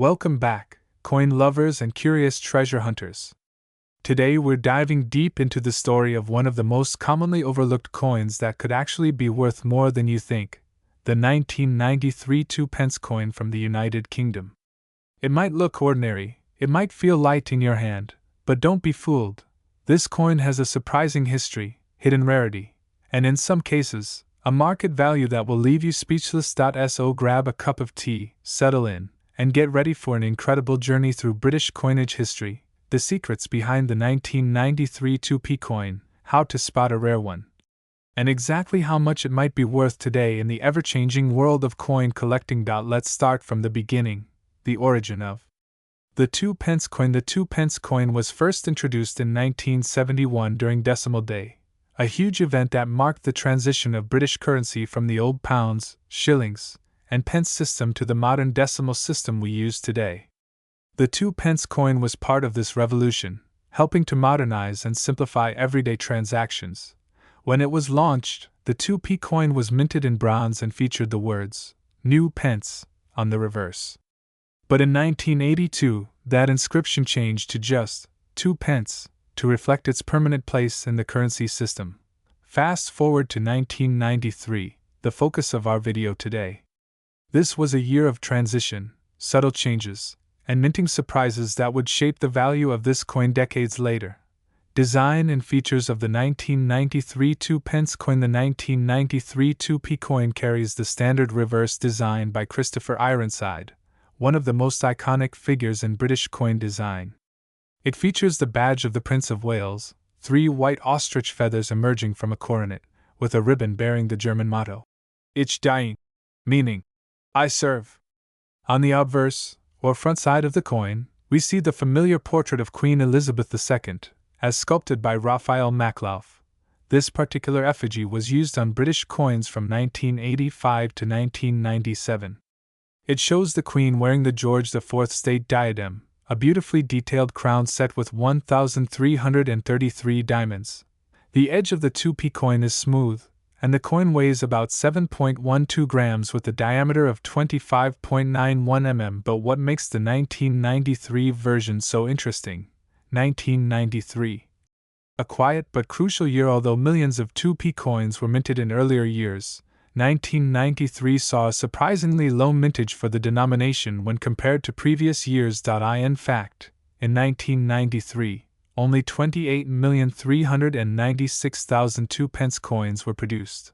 Welcome back, coin lovers and curious treasure hunters. Today we're diving deep into the story of one of the most commonly overlooked coins that could actually be worth more than you think, the 1993 2-pence coin from the United Kingdom. It might look ordinary, it might feel light in your hand, but don't be fooled. This coin has a surprising history, hidden rarity, and in some cases, a market value that will leave you speechless. So grab a cup of tea, settle in, and get ready for an incredible journey through British coinage history, the secrets behind the 1993 2p coin, how to spot a rare one, and exactly how much it might be worth today in the ever-changing world of coin collecting. Let's start from the beginning, the origin of the 2-pence coin. The 2-pence coin was first introduced in 1971 during Decimal Day, a huge event that marked the transition of British currency from the old pounds, shillings, and pence system to the modern decimal system we use today. The 2-pence coin was part of this revolution, helping to modernize and simplify everyday transactions. When it was launched, the 2p coin was minted in bronze and featured the words, "New Pence," on the reverse. But in 1982, that inscription changed to just 2 pence, to reflect its permanent place in the currency system. Fast forward to 1993, the focus of our video today. This was a year of transition, subtle changes, and minting surprises that would shape the value of this coin decades later. Design and features of the 1993 2-pence coin. The 1993 2p coin carries the standard reverse design by Christopher Ironside, one of the most iconic figures in British coin design. It features the badge of the Prince of Wales, 3 white ostrich feathers emerging from a coronet, with a ribbon bearing the German motto, Ich diene, meaning, I serve. On the obverse, or front side of the coin, we see the familiar portrait of Queen Elizabeth II, as sculpted by Raphael Makhlouf. This particular effigy was used on British coins from 1985 to 1997. It shows the Queen wearing the George IV state diadem, a beautifully detailed crown set with 1,333 diamonds. The edge of the 2p coin is smooth, and the coin weighs about 7.12 grams with a diameter of 25.91 mm. But what makes the 1993 version so interesting? 1993. A quiet but crucial year. Although millions of 2p coins were minted in earlier years, 1993 saw a surprisingly low mintage for the denomination when compared to previous years. In fact, in 1993, only 28,396,000 2-pence coins were produced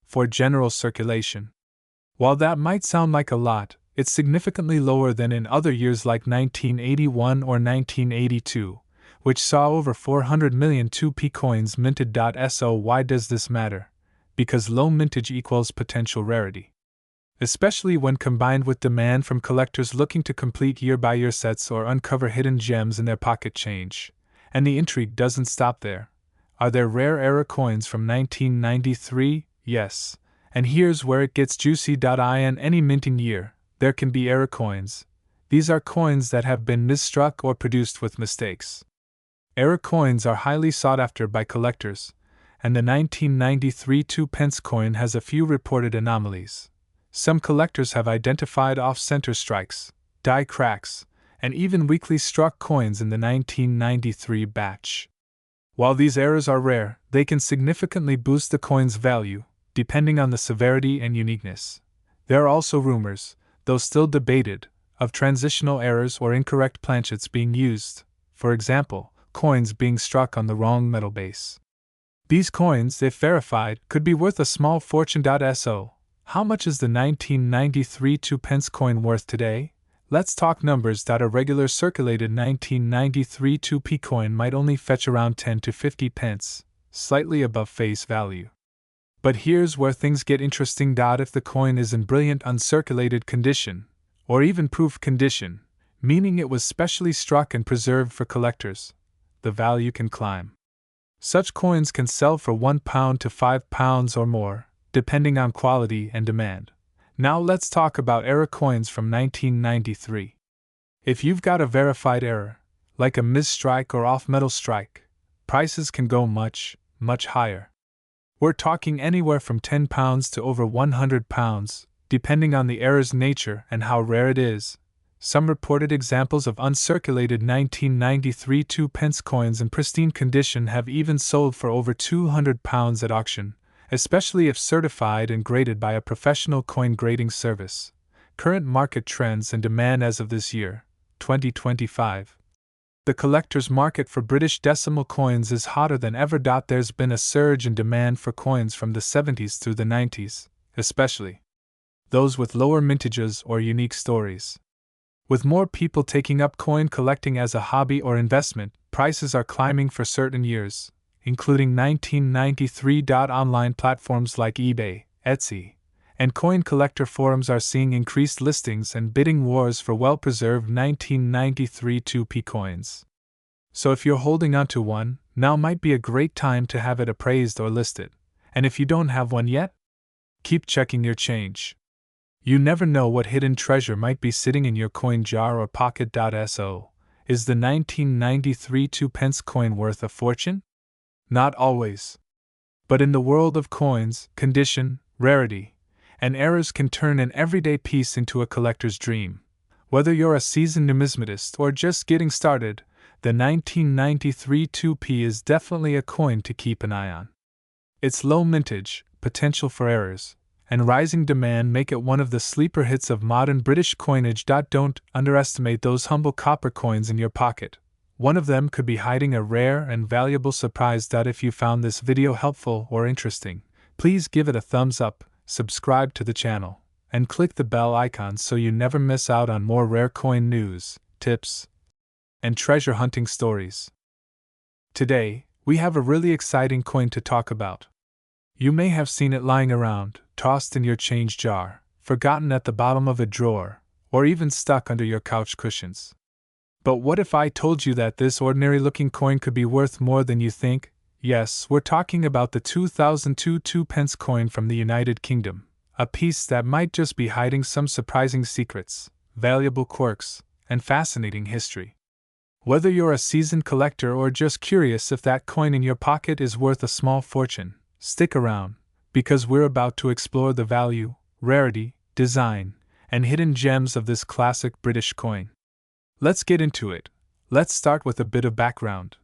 for general circulation. While that might sound like a lot, it's significantly lower than in other years like 1981 or 1982, which saw over 400 million 2p coins minted. So why does this matter? Because low mintage equals potential rarity, especially when combined with demand from collectors looking to complete year-by-year sets or uncover hidden gems in their pocket change. And the intrigue doesn't stop there. Are there rare era coins from 1993? Yes. And here's where it gets juicy. In any minting year, there can be error coins. These are coins that have been misstruck or produced with mistakes. Error coins are highly sought after by collectors, and the 1993 2-pence coin has a few reported anomalies. Some collectors have identified off-center strikes, die cracks, and even weakly struck coins in the 1993 batch. While these errors are rare, they can significantly boost the coin's value, depending on the severity and uniqueness. There are also rumors, though still debated, of transitional errors or incorrect planchets being used, for example, coins being struck on the wrong metal base. These coins, if verified, could be worth a small fortune. So, how much is the 1993 2-pence coin worth today? Let's talk numbers. A regular circulated 1993 2p coin might only fetch around 10 to 50 pence, slightly above face value. But here's where things get interesting. If the coin is in brilliant uncirculated condition, or even proof condition, meaning it was specially struck and preserved for collectors, the value can climb. Such coins can sell for £1 to £5 or more, depending on quality and demand. Now let's talk about error coins from 1993. If you've got a verified error, like a misstrike or off-metal strike, prices can go much, much higher. We're talking anywhere from £10 to over £100, depending on the error's nature and how rare it is. Some reported examples of uncirculated 1993 2-pence coins in pristine condition have even sold for over £200 at auction, especially if certified and graded by a professional coin grading service. Current market trends and demand as of this year, 2025. The collector's market for British decimal coins is hotter than ever. There's been a surge in demand for coins from the 70s through the 90s, especially those with lower mintages or unique stories. With more people taking up coin collecting as a hobby or investment, prices are climbing for certain years, including 1993. Online platforms like eBay, Etsy, and coin collector forums are seeing increased listings and bidding wars for well-preserved 1993 2p coins. So if you're holding onto one, now might be a great time to have it appraised or listed. And if you don't have one yet, keep checking your change. You never know what hidden treasure might be sitting in your coin jar or pocket. So, is the 1993 2-pence coin worth a fortune? Not always. But in the world of coins, condition, rarity, and errors can turn an everyday piece into a collector's dream. Whether you're a seasoned numismatist or just getting started, the 1993 2p is definitely a coin to keep an eye on. Its low mintage, potential for errors, and rising demand make it one of the sleeper hits of modern British coinage. Don't underestimate those humble copper coins in your pocket. One of them could be hiding a rare and valuable surprise. If you found this video helpful or interesting, please give it a thumbs up, subscribe to the channel, and click the bell icon so you never miss out on more rare coin news, tips, and treasure hunting stories. Today, we have a really exciting coin to talk about. You may have seen it lying around, tossed in your change jar, forgotten at the bottom of a drawer, or even stuck under your couch cushions. But what if I told you that this ordinary-looking coin could be worth more than you think? Yes, we're talking about the 2002 2-pence coin from the United Kingdom, a piece that might just be hiding some surprising secrets, valuable quirks, and fascinating history. Whether you're a seasoned collector or just curious if that coin in your pocket is worth a small fortune, stick around, because we're about to explore the value, rarity, design, and hidden gems of this classic British coin. Let's get into it. Let's start with a bit of background.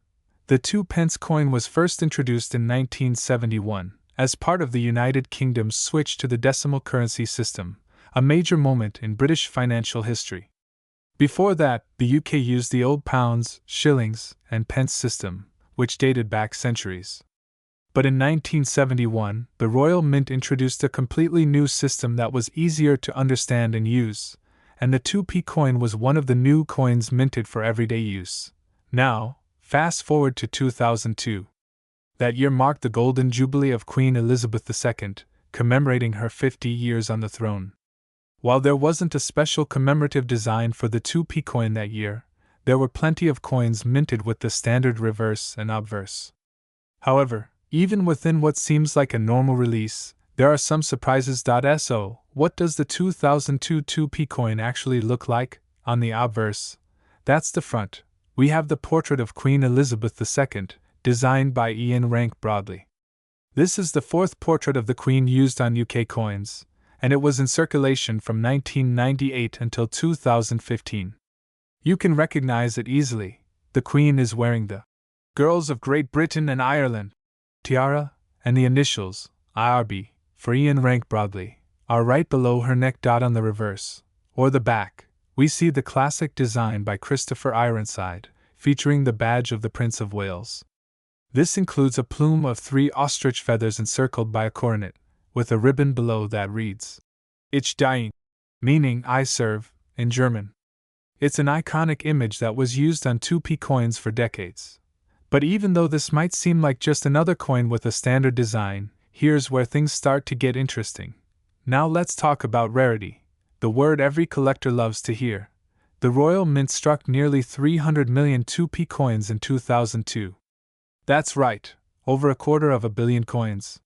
The 2-pence coin was first introduced in 1971, as part of the United Kingdom's switch to the decimal currency system, a major moment in British financial history. Before that, the UK used the old pounds, shillings, and pence system, which dated back centuries. But in 1971, the Royal Mint introduced a completely new system that was easier to understand and use, and the 2p coin was one of the new coins minted for everyday use. Now, fast forward to 2002. That year marked the Golden Jubilee of Queen Elizabeth II, commemorating her 50 years on the throne. While there wasn't a special commemorative design for the 2p coin that year, there were plenty of coins minted with the standard reverse and obverse. However, even within what seems like a normal release, there are some surprises. So, what does the 2002 2p coin actually look like? On the obverse, that's the front, we have the portrait of Queen Elizabeth II, designed by Ian Rank Broadley. This is the fourth portrait of the Queen used on UK coins, and it was in circulation from 1998 until 2015. You can recognize it easily. The Queen is wearing the Girls of Great Britain and Ireland tiara, and the initials, IRB, for Ian Rank Broadley, are right below her neck. On the reverse, or the back, we see the classic design by Christopher Ironside, featuring the badge of the Prince of Wales. This includes a plume of 3 ostrich feathers encircled by a coronet, with a ribbon below that reads, Ich diene, meaning I serve, in German. It's an iconic image that was used on 2p coins for decades. But even though this might seem like just another coin with a standard design, here's where things start to get interesting. Now let's talk about rarity, the word every collector loves to hear. The Royal Mint struck nearly 300 million 2p coins in 2002. That's right, over 250 million coins.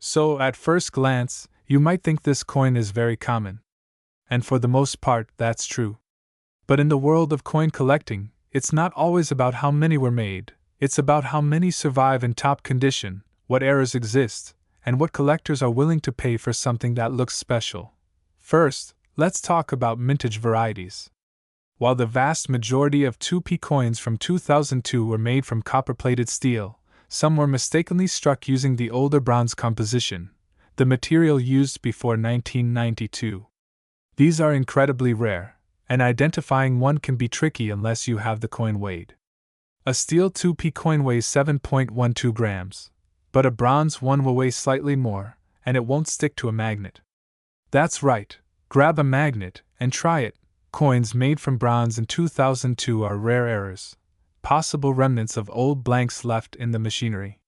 So, at first glance, you might think this coin is very common. And for the most part, that's true. But in the world of coin collecting, it's not always about how many were made. It's about how many survive in top condition, what errors exist, and what collectors are willing to pay for something that looks special. First, let's talk about mintage varieties. While the vast majority of 2p coins from 2002 were made from copper-plated steel, some were mistakenly struck using the older bronze composition, the material used before 1992. These are incredibly rare, and identifying one can be tricky unless you have the coin weighed. A steel 2p coin weighs 7.12 grams, but a bronze one will weigh slightly more, and it won't stick to a magnet. That's right, grab a magnet and try it. Coins made from bronze in 2002 are rare errors, possible remnants of old blanks left in the machinery.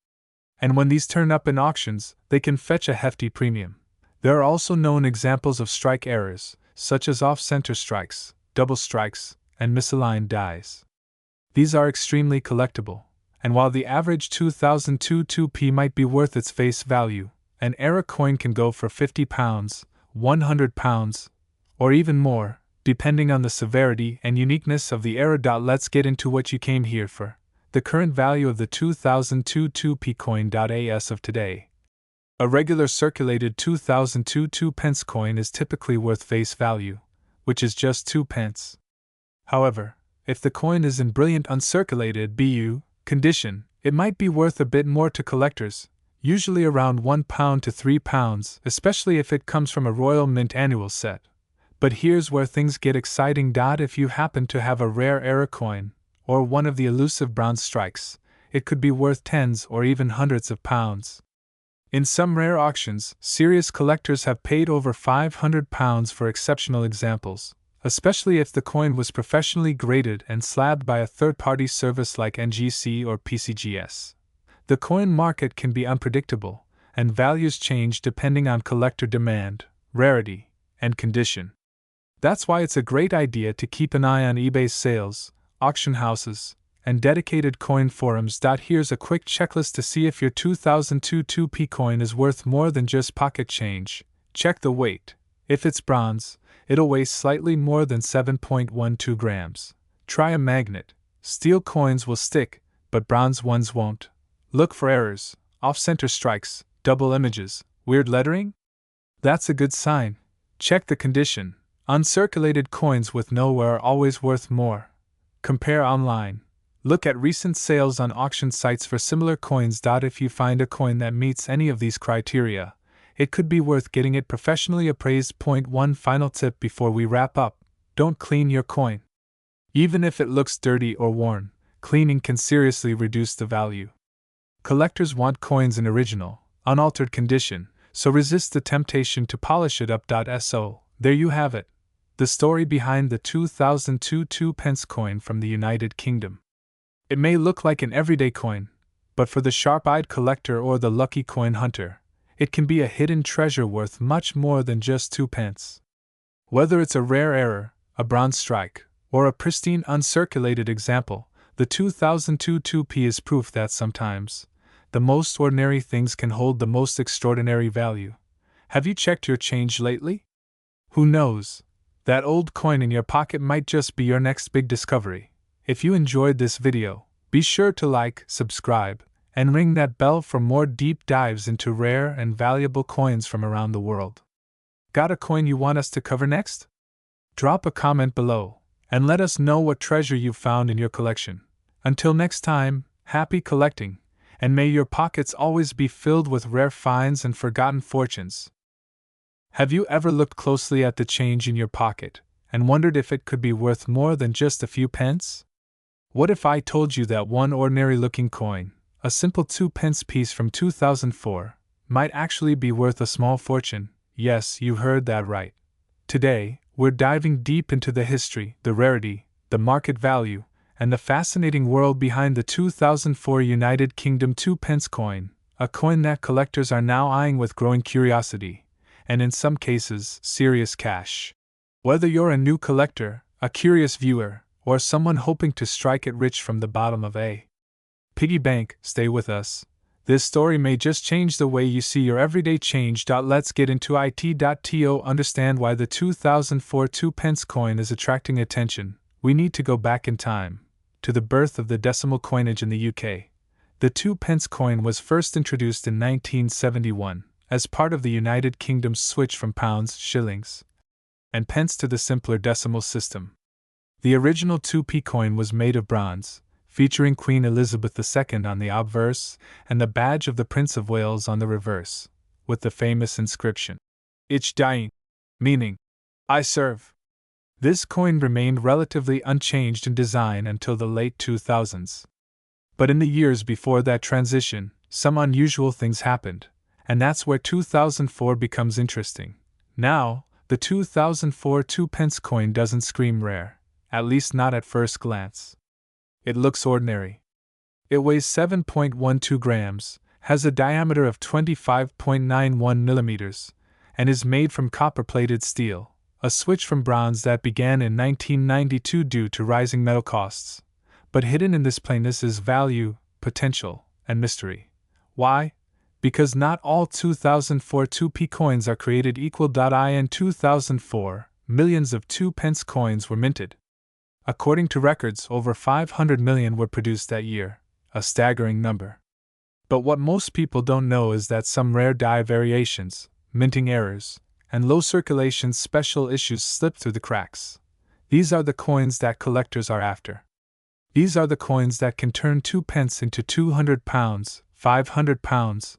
And when these turn up in auctions, they can fetch a hefty premium. There are also known examples of strike errors, such as off-center strikes, double strikes, and misaligned dies. These are extremely collectible, and while the average 2002 2p might be worth its face value, an error coin can go for £50, £100, or even more, depending on the severity and uniqueness of the error. Let's get into what you came here for: the current value of the 2002 2p coin. As of today, a regular circulated 2002 2p coin is typically worth face value, which is just 2 pence. However, if the coin is in brilliant uncirculated BU condition, it might be worth a bit more to collectors, usually around £1 to £3, especially if it comes from a Royal Mint annual set. But here's where things get exciting. If you happen to have a rare error coin, or one of the elusive bronze strikes, it could be worth tens or even hundreds of pounds. In some rare auctions, serious collectors have paid over £500 for exceptional examples, especially if the coin was professionally graded and slabbed by a third-party service like NGC or PCGS. The coin market can be unpredictable, and values change depending on collector demand, rarity, and condition. That's why it's a great idea to keep an eye on eBay's sales, auction houses, and dedicated coin forums. Here's a quick checklist to see if your 2002 2p coin is worth more than just pocket change. Check the weight. If it's bronze, it'll weigh slightly more than 7.12 grams. Try a magnet. Steel coins will stick, but bronze ones won't. Look for errors, off-center strikes, double images, weird lettering. That's a good sign. Check the condition. Uncirculated coins with no wear are always worth more. Compare online. Look at recent sales on auction sites for similar coins. If you find a coin that meets any of these criteria, it could be worth getting it professionally appraised. Point 1 final tip before we wrap up: don't clean your coin. Even if it looks dirty or worn, cleaning can seriously reduce the value. Collectors want coins in original, unaltered condition, so resist the temptation to polish it up. So, there you have it. The story behind the 2002 2p coin from the United Kingdom. It may look like an everyday coin, but for the sharp-eyed collector or the lucky coin hunter, it can be a hidden treasure worth much more than just 2 pence. Whether it's a rare error, a bronze strike, or a pristine uncirculated example, the 2002 2p is proof that sometimes the most ordinary things can hold the most extraordinary value. Have you checked your change lately? Who knows? That old coin in your pocket might just be your next big discovery. If you enjoyed this video, be sure to like, subscribe, and ring that bell for more deep dives into rare and valuable coins from around the world. Got a coin you want us to cover next? Drop a comment below, and let us know what treasure you found in your collection. Until next time, happy collecting, and may your pockets always be filled with rare finds and forgotten fortunes. Have you ever looked closely at the change in your pocket and wondered if it could be worth more than just a few pence? What if I told you that one ordinary-looking coin, a simple 2p piece from 2004, might actually be worth a small fortune? Yes, you heard that right. Today, we're diving deep into the history, the rarity, the market value, and the fascinating world behind the 2004 United Kingdom 2p coin, a coin that collectors are now eyeing with growing curiosity, and in some cases, serious cash. Whether you're a new collector, a curious viewer, or someone hoping to strike it rich from the bottom of a piggy bank, stay with us. This story may just change the way you see your everyday change. Let's get into it. To understand why the 2004 2p coin is attracting attention, we need to go back in time, to the birth of the decimal coinage in the UK. The 2p coin was first introduced in 1971, as part of the United Kingdom's switch from pounds, shillings, and pence to the simpler decimal system. The original 2p coin was made of bronze, featuring Queen Elizabeth II on the obverse and the badge of the Prince of Wales on the reverse, with the famous inscription, Ich diene, meaning, I serve. This coin remained relatively unchanged in design until the late 2000s. But in the years before that transition, some unusual things happened, and that's where 2004 becomes interesting. Now, the 2004 2p coin doesn't scream rare, at least not at first glance. It looks ordinary. It weighs 7.12 grams, has a diameter of 25.91 millimeters, and is made from copper-plated steel, a switch from bronze that began in 1992 due to rising metal costs. But hidden in this plainness is value, potential, and mystery. Why? Because not all 2004 2p coins are created equal. In 2004, millions of 2p coins were minted. According to records, over 500 million were produced that year, a staggering number. But what most people don't know is that some rare die variations, minting errors, and low circulation special issues slip through the cracks. These are the coins that collectors are after. These are the coins that can turn 2p into £200, £500,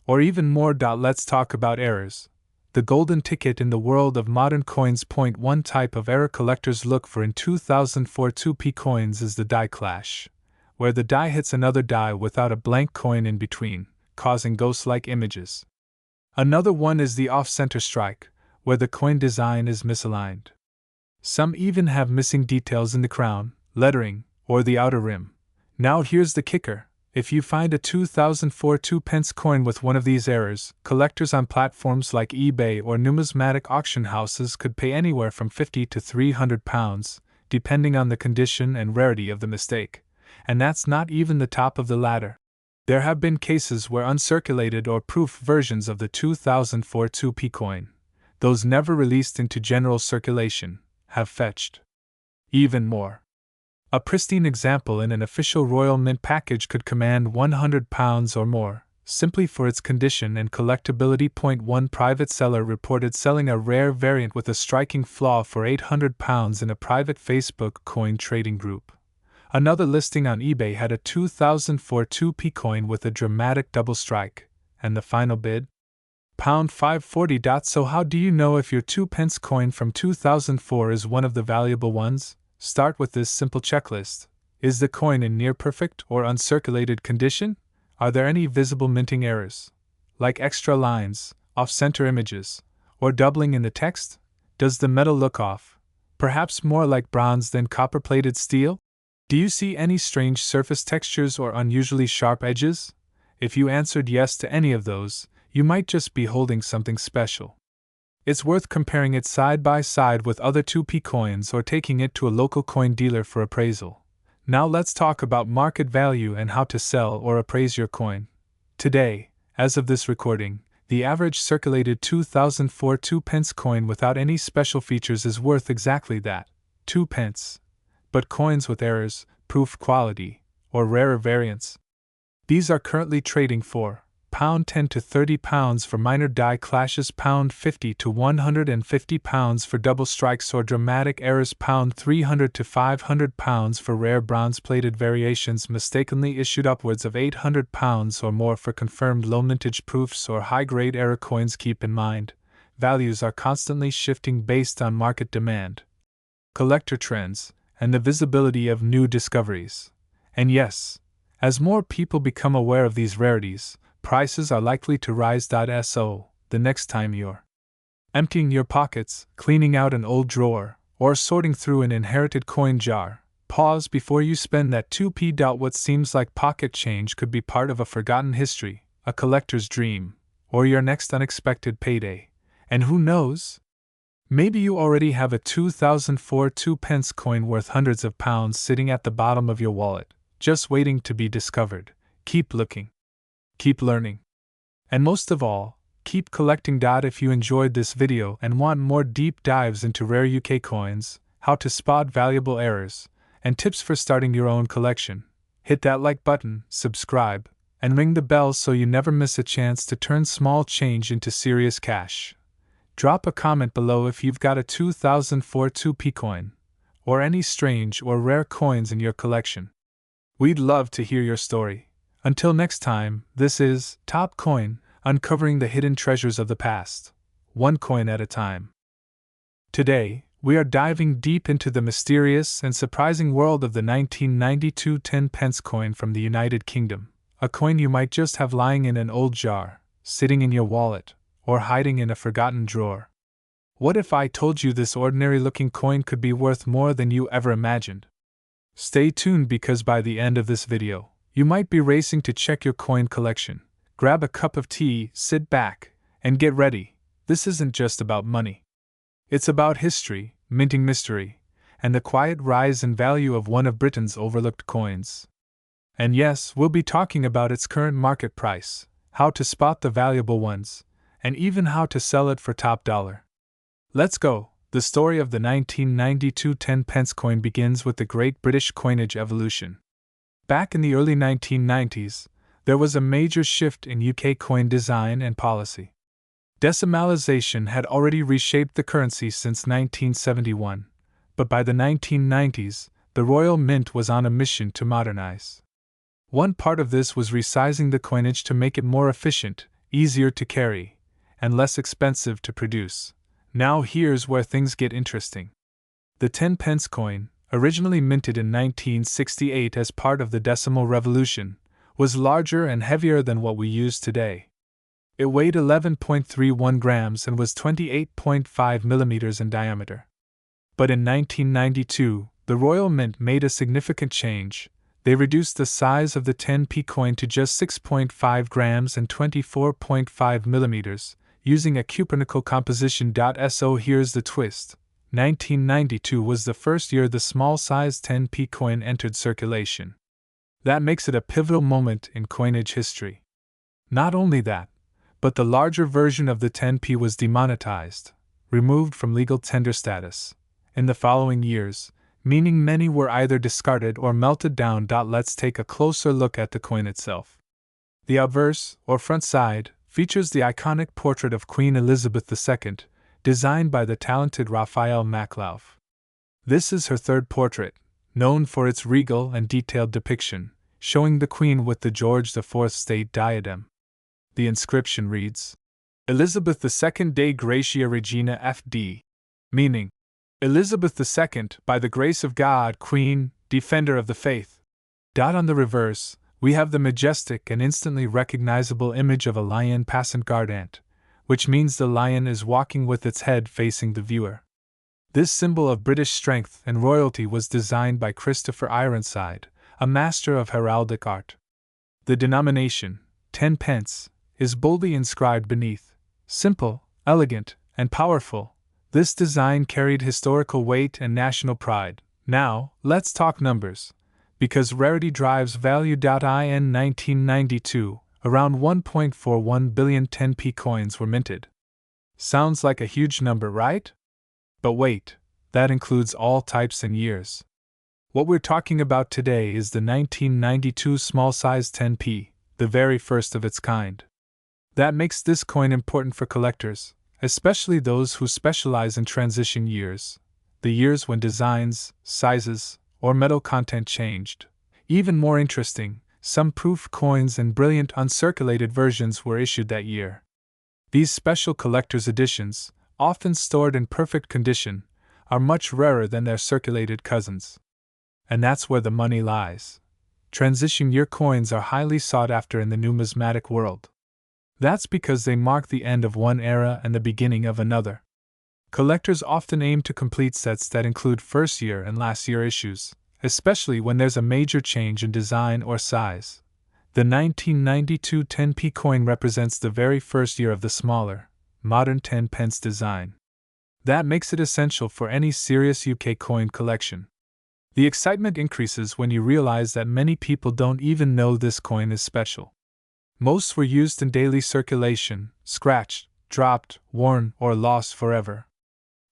or even more. Let's talk about errors. The golden ticket in the world of modern coins. One type of error collectors look for in 2004 2p coins is the die clash, where the die hits another die without a blank coin in between, causing ghost-like images. Another one is the off-center strike, where the coin design is misaligned. Some even have missing details in the crown, lettering, or the outer rim. Now here's the kicker. If you find a 2004 2p coin with one of these errors, collectors on platforms like eBay or numismatic auction houses could pay anywhere from £50 to £300, depending on the condition and rarity of the mistake. And that's not even the top of the ladder. There have been cases where uncirculated or proof versions of the 2004 2p coin, those never released into general circulation, have fetched even more. A pristine example in an official Royal Mint package could command £100 or more, simply for its condition and collectability. One private seller reported selling a rare variant with a striking flaw for £800 in a private Facebook coin trading group. Another listing on eBay had a 2004 2p coin with a dramatic double strike, and the final bid? £540. So how do you know if your 2p coin from 2004 is one of the valuable ones? Start with this simple checklist. Is the coin in near perfect or uncirculated condition? Are there any visible minting errors, like extra lines, off-center images, or doubling in the text? Does the metal look off, perhaps more like bronze than copper-plated steel? Do you see any strange surface textures or unusually sharp edges? If you answered yes to any of those, you might just be holding something special. It's worth comparing it side by side with other 2p coins or taking it to a local coin dealer for appraisal. Now let's talk about market value and how to sell or appraise your coin. Today, as of this recording, the average circulated 2004 2p coin without any special features is worth exactly that, 2p. But coins with errors, proof quality, or rarer variants, these are currently trading for £10 to £30 for minor die clashes, £50 to £150 for double strikes or dramatic errors, £300 to £500 for rare bronze-plated variations mistakenly issued, upwards of £800 or more for confirmed low-mintage proofs or high-grade error coins. Keep in mind, values are constantly shifting based on market demand, collector trends, and the visibility of new discoveries. And yes, as more people become aware of these rarities, prices are likely to rise. So, the next time you're emptying your pockets, cleaning out an old drawer, or sorting through an inherited coin jar, pause before you spend that 2p. What seems like pocket change could be part of a forgotten history, a collector's dream, or your next unexpected payday. And who knows? Maybe you already have a 2004 2p coin worth hundreds of pounds sitting at the bottom of your wallet, just waiting to be discovered. Keep looking. Keep learning. And most of all, keep collecting. If you enjoyed this video and want more deep dives into rare UK coins, how to spot valuable errors, and tips for starting your own collection, hit that like button, subscribe, and ring the bell so you never miss a chance to turn small change into serious cash. Drop a comment below if you've got a 2004 2p coin, or any strange or rare coins in your collection. We'd love to hear your story. Until next time, this is Top Coin, uncovering the hidden treasures of the past, one coin at a time. Today, we are diving deep into the mysterious and surprising world of the 1992 10-pence coin from the United Kingdom, a coin you might just have lying in an old jar, sitting in your wallet, or hiding in a forgotten drawer. What if I told you this ordinary-looking coin could be worth more than you ever imagined? Stay tuned because by the end of this video, you might be racing to check your coin collection. Grab a cup of tea, sit back, and get ready. This isn't just about money. It's about history, minting mystery, and the quiet rise in value of one of Britain's overlooked coins. And yes, we'll be talking about its current market price, how to spot the valuable ones, and even how to sell it for top dollar. Let's go. The story of the 1992 10-pence coin begins with the Great British Coinage Evolution. Back in the early 1990s, there was a major shift in UK coin design and policy. Decimalization had already reshaped the currency since 1971, but by the 1990s, the Royal Mint was on a mission to modernize. One part of this was resizing the coinage to make it more efficient, easier to carry, and less expensive to produce. Now here's where things get interesting. The 10-pence coin, originally minted in 1968 as part of the decimal revolution, was larger and heavier than what we use today. It weighed 11.31 grams and was 28.5 millimeters in diameter. But in 1992, the Royal Mint made a significant change. They reduced the size of the 10p coin to just 6.5 grams and 24.5 millimeters, using a cupidnical composition. So here's the twist. 1992 was the first year the small-sized 10p coin entered circulation. That makes it a pivotal moment in coinage history. Not only that, but the larger version of the 10p was demonetized, removed from legal tender status, in the following years, meaning many were either discarded or melted down. Let's take a closer look at the coin itself. The obverse, or front side, features the iconic portrait of Queen Elizabeth II, designed by the talented Raphael Maklauf. This is her third portrait, known for its regal and detailed depiction, showing the Queen with the George IV state diadem. The inscription reads, Elizabeth II Dei Gratia Regina FD, meaning, Elizabeth II, by the grace of God, Queen, Defender of the Faith. On the reverse, we have the majestic and instantly recognizable image of a lion passant gardant, which means the lion is walking with its head facing the viewer. This symbol of British strength and royalty was designed by Christopher Ironside, a master of heraldic art. The denomination, 10-pence, is boldly inscribed beneath. Simple, elegant, and powerful, this design carried historical weight and national pride. Now, let's talk numbers. Because rarity drives value. In 1992, around 1.41 billion 10p coins were minted. Sounds like a huge number, right? But wait, that includes all types and years. What we're talking about today is the 1992 small-sized 10p, the very first of its kind. That makes this coin important for collectors, especially those who specialize in transition years, the years when designs, sizes, or metal content changed. Even more interesting, some proof coins and brilliant uncirculated versions were issued that year. These special collector's editions, often stored in perfect condition, are much rarer than their circulated cousins. And that's where the money lies. Transition year coins are highly sought after in the numismatic world. That's because they mark the end of one era and the beginning of another. Collectors often aim to complete sets that include first year and last year issues, especially when there's a major change in design or size. The 1992 10p coin represents the very first year of the smaller, modern 10-pence design. That makes it essential for any serious UK coin collection. The excitement increases when you realize that many people don't even know this coin is special. Most were used in daily circulation, scratched, dropped, worn, or lost forever.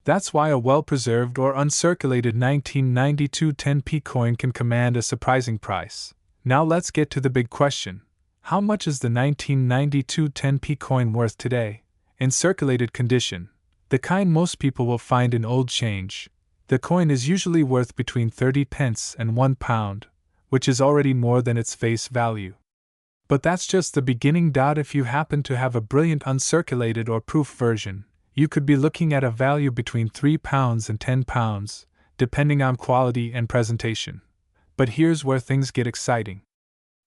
That's why a well-preserved or uncirculated 1992 10p coin can command a surprising price. Now let's get to the big question. How much is the 1992 10p coin worth today? In circulated condition, the kind most people will find in old change, The coin is usually worth between 30 pence and £1, which is already more than its face value. But that's just the beginning. If you happen to have a brilliant uncirculated or proof version, you could be looking at a value between £3 and £10, depending on quality and presentation. But here's where things get exciting.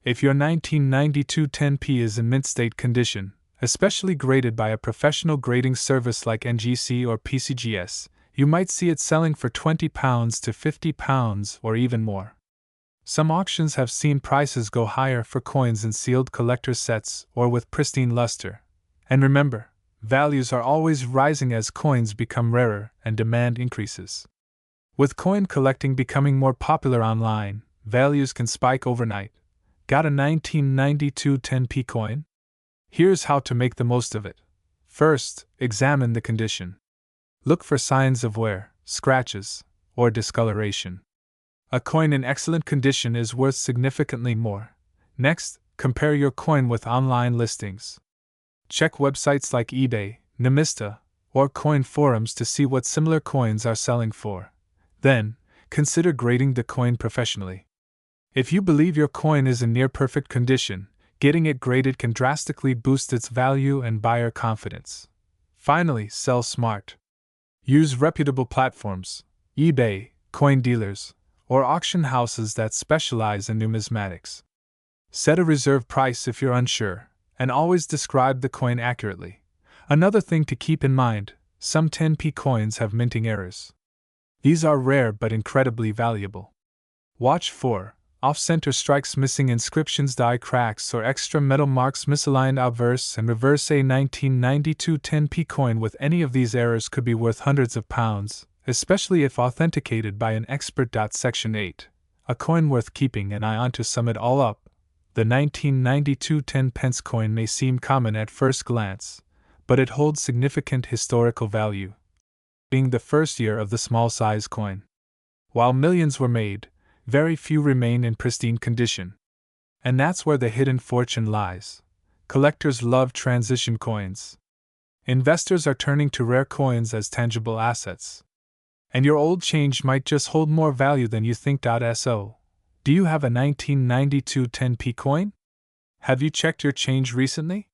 If your 1992 10p is in mint state condition, especially graded by a professional grading service like NGC or PCGS, you might see it selling for £20 to £50 or even more. Some auctions have seen prices go higher for coins in sealed collector's sets or with pristine luster. And remember, values are always rising as coins become rarer and demand increases. With coin collecting becoming more popular online, values can spike overnight. Got a 1992 10p coin? Here's how to make the most of it. First, examine the condition. Look for signs of wear, scratches, or discoloration. A coin in excellent condition is worth significantly more. Next, compare your coin with online listings. Check websites like eBay, NUMISMATICS, or coin forums to see what similar coins are selling for. Then, consider grading the coin professionally. If you believe your coin is in near-perfect condition, getting it graded can drastically boost its value and buyer confidence. Finally, sell smart. Use reputable platforms, eBay, coin dealers, or auction houses that specialize in numismatics. Set a reserve price if you're unsure, and always describe the coin accurately. Another thing to keep in mind, some 10p coins have minting errors. These are rare but incredibly valuable. Watch for off-center strikes, missing inscriptions, die cracks, or extra metal marks misaligned obverse and reverse. A 1992 10p coin with any of these errors could be worth hundreds of pounds, especially if authenticated by an expert. Section 8. A coin worth keeping an eye on. To sum it all up, the 1992 10 pence coin may seem common at first glance, but it holds significant historical value, being the first year of the small size coin. While millions were made, very few remain in pristine condition. And that's where the hidden fortune lies. Collectors love transition coins. Investors are turning to rare coins as tangible assets. And your old change might just hold more value than you think. So, do you have a 1992 10p coin? Have you checked your change recently?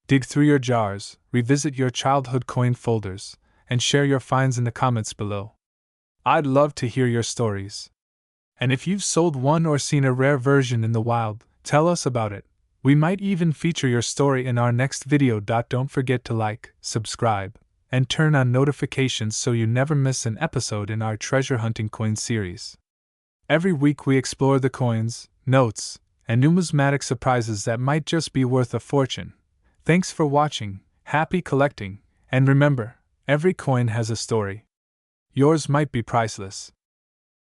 Dig through your jars, revisit your childhood coin folders, and share your finds in the comments below. I'd love to hear your stories. And if you've sold one or seen a rare version in the wild, tell us about it. We might even feature your story in our next video. Don't forget to like, subscribe, and turn on notifications so you never miss an episode in our treasure hunting coin series. Every week we explore the coins, notes, and numismatic surprises that might just be worth a fortune. Thanks for watching, happy collecting, and remember, every coin has a story. Yours might be priceless.